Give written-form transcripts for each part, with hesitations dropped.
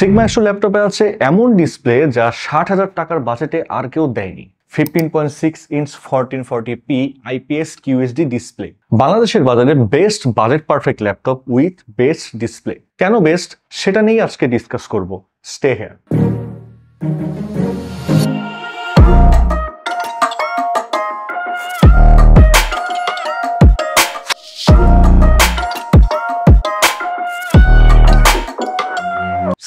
Sigma এক্সট্রো ল্যাপটপে আছে এমন ডিসপ্লে যা 60,000 টাকার বাজেটে আর কেউ দেয়নি। 15.6 inch 1440p IPS QHD display, বাংলাদেশের বাজারে best budget perfect laptop with best display. কেন বেস্ট সেটা নিয়ে আজকে ডিসকাস করব। Stay here.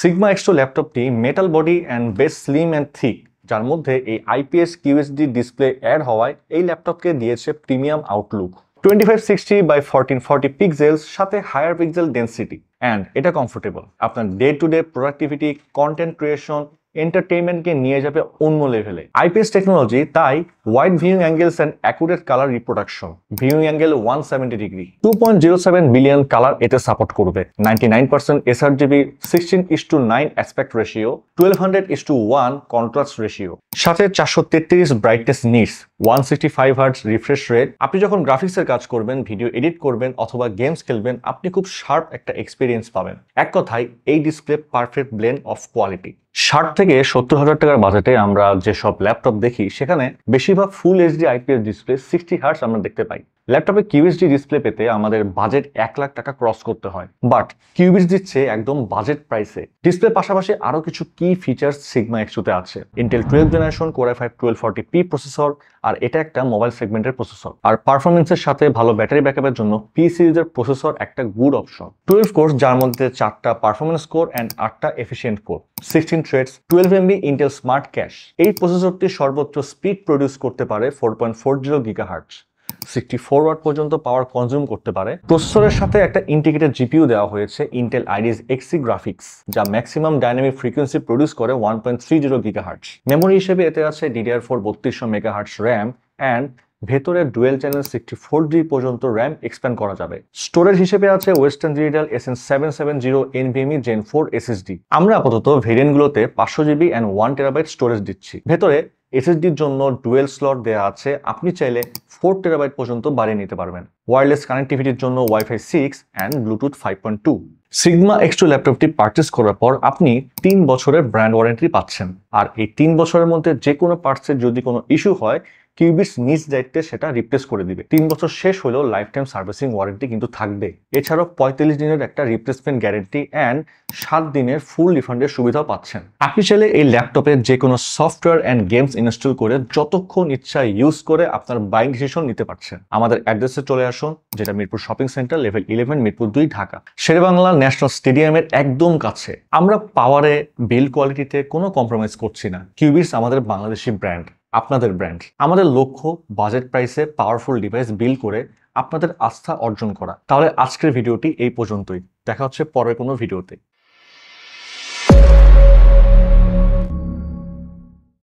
সিগমা এক্সট্রো ল্যাপটপটি metal body and base slim and thick, যার মধ্যে এই IPS QHD ডিসপ্লে অ্যাড হওয়ায় এই ল্যাপটপকে দিয়েছে প্রিমিয়াম আউটলুক। 2560 বাই 1440 পিক্সেলস সাথে হায়ার পিক্সেল ডেন্সিটি, অ্যান্ড এটা কমফোর্টেবল। আপনার day to day productivity, content creation, এন্টারটেইনমেন্টকে নিয়ে যাবে অন্য লেভেলে। IPS টেকনোলজি, তাই wide viewing angles and accurate colour reproduction. Viewing angle 170 degree, 2.07 billion colour এতে সাপোর্ট করবে। 99% sRGB, 16:9 aspect ratio, 1200:1 contrast ratio, সাথে 433 brightness nits, 165 hertz refresh rate. আপনি যখন গ্রাফিক্সের কাজ করবেন, ভিডিও এডিট করবেন অথবা গেমস খেলবেন, আপনি খুব শার্প একটা এক্সপিরিয়েন্স পাবেন। এক কথায় এই display perfect blend of quality. 60 থেকে 70,000 টাকার বাজেটে আমরা যেসব ল্যাপটপ দেখি সেখানে বেশিরভাগ full HD IPS display 60 hertz আমরা দেখতে পাই। ল্যাপটপে QHD ডিসপ্লে পেতে আমাদের বাজেট 1 লাখ টাকা ক্রস করতে হয়, বাট কিউবিস দিচ্ছে একদম বাজেট প্রাইসে। ডিসপ্লের পাশাপাশি আরো কিছু কি ফিচার্স সিগমা এক্সট্রোতে আছে। Intel 12th generation Core i5 1240p processor, আর এটা একটা মোবাইল সেগমেন্টের প্রসেসর। আর পারফরমেন্সের সাথে ভালো ব্যাটারি ব্যাকআপের জন্য P সিরিজের প্রসেসর একটা গুড অপশন। 12 কোর, যার মধ্যে 4টা পারফরমেন্স কোর অ্যান্ড 8টা efficient core, 16 threads, 12 MB Intel smart cache. এই প্রসেসরটি সর্বোচ্চ স্পিড প্রডিউস করতে পারে 4.40 GHz, 64 ওয়াট পর্যন্ত পাওয়ার কনজিউম করতে পারে। প্রসেসরের সাথে একটা ইন্টিগ্রেটেড জিপিইউ দেওয়া হয়েছে ইন্টেল আইরিস Xe গ্রাফিক্স, যা ম্যাক্সিমাম ডাইনামিক ফ্রিকোয়েন্সি প্রডিউস করে 1.30 GHz। মেমোরি হিসেবে এতে আছে DDR4 3200 MHz র্যাম, অ্যান্ড ভেতরে ডুয়েল চ্যানেল 64GB পর্যন্ত র্যাম এক্সপ্যান্ড করা যাবে। স্টোরেজ হিসেবে আছে western digital SN770 NVMe Gen 4 SSD। আমরা আপাতত ভেরিয়েন্টগুলোতে 500GB অ্যান্ড 1TB স্টোরেজ দিচ্ছি। ভেতরে SSDর জন্য ডুয়েল স্লট দেওয়া আছে, আপনি চাইলে 4TB পর্যন্ত বাড়িয়ে নিতে পারবেন। ওয়্যারলেস কানেক্টিভিটির জন্য Wi-Fi 6 অ্যান্ড ব্লুটুথ 5.2। সিগমা এক্সট্রো ল্যাপটপটি পারচেস করার পর আপনি 3 বছরের ব্র্যান্ড ওয়ারেন্টি পাচ্ছেন, আর এই 3 বছরের মধ্যে যে কোনো পার্টসের যদি কোনো ইস্যু হয়, কিউবিস নিজ দায়িত্বে সেটা রিপ্লেস করে দিবে। 3 বছর শেষ হলেও লাইফ টাইম সার্ভিসিং ওয়ারেন্টি কিন্তু থাকবে। এছাড়াও 45 দিনের একটা রিপ্লেসমেন্ট গ্যারেন্টি অ্যান্ড 7 দিনের ফুল রিফান্ডের সুবিধাও পাচ্ছেন। আপনি চাইলে এই ল্যাপটপে যে কোনো সফটওয়্যার অ্যান্ড গেমস ইনস্টল করে যতক্ষণ ইচ্ছা ইউজ করে আপনার বাইং ডিসিশন নিতে পারছেন। আমাদের অ্যাড্রেসে চলে আসুন, যেটা Mirpur shopping centre, level 11, Mirpur 2, Dhaka. Sherebangla national স্টেডিয়ামের একদম কাছে। আমরা পাওয়ারে, বিল্ড কোয়ালিটিতে কোনো কম্প্রোমাইজ করছি না। কিউবিস আমাদের বাংলাদেশি ব্র্যান্ড, আপনাদের ব্র্যান্ড। আমাদের লক্ষ্য বাজেট প্রাইসে পাওয়ারফুল ডিভাইস বিল্ড করে আপনাদের আস্থা অর্জন করা। তাহলে আজকের ভিডিওটি এই পর্যন্তই। দেখা হচ্ছে পরের কোনো ভিডিওতে।